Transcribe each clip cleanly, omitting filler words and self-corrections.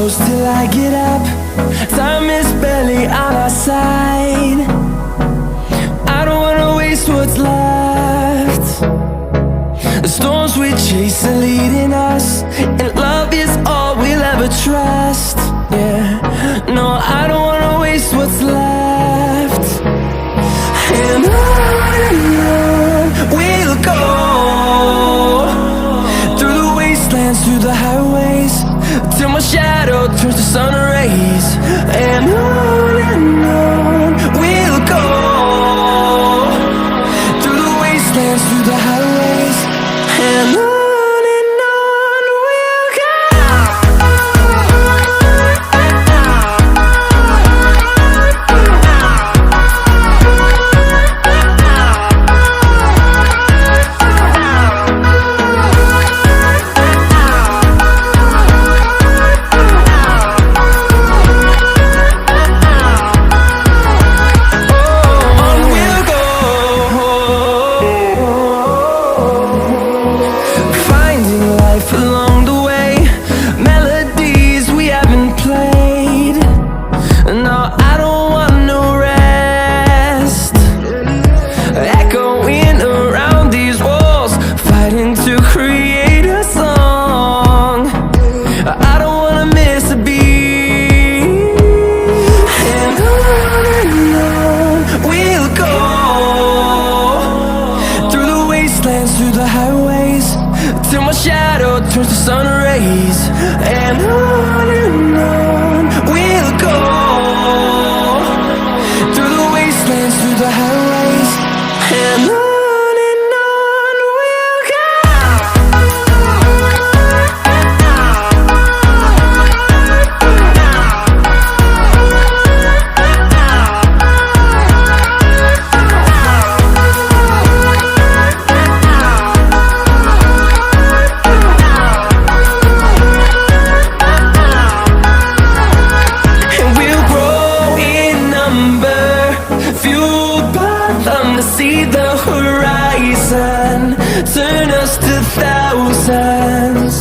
close till I get up. Time is barely on our side. I don't wanna waste what's left. The storms we chase are leading us, and love is all we'll ever trust. Yeah, no, I don't wanna waste what's left. And on we'll go, through the wastelands, through the highways, till my shadow turns to sun rays. And on we'll go, through the wastelands, through the highways, and on we'll go. Through the highways, till my shadow turns to sun rays. And on we'll go, through the wastelands, through the highways, and on we'll go. See the horizon, turn us to thousands,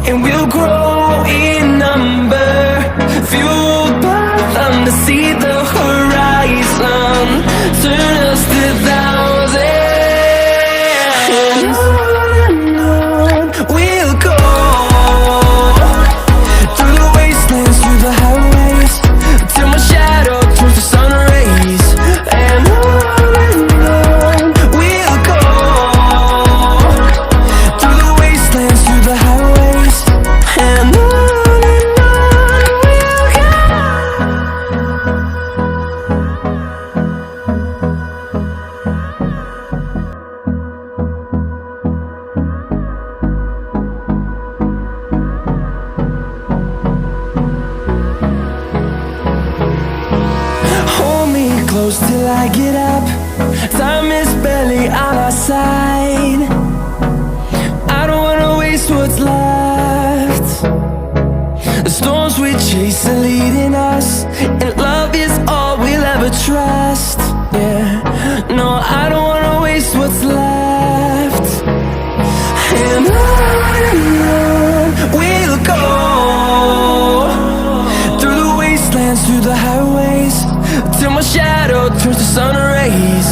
and we'll grow in number, fueled by them. To see the horizon, turn us to thousands, and on we'll go, through the wastelands, through the highways, till my shadow turns to sun rays. And close till I get up. Time is barely on our side. I don't wanna waste what's left. The storms we chase are leading us, and love is all we'll ever trust. Yeah, no, I don't wanna waste what's left. And on we'll go, through the wastelands, through the highways, till my shadow turns to sun rays.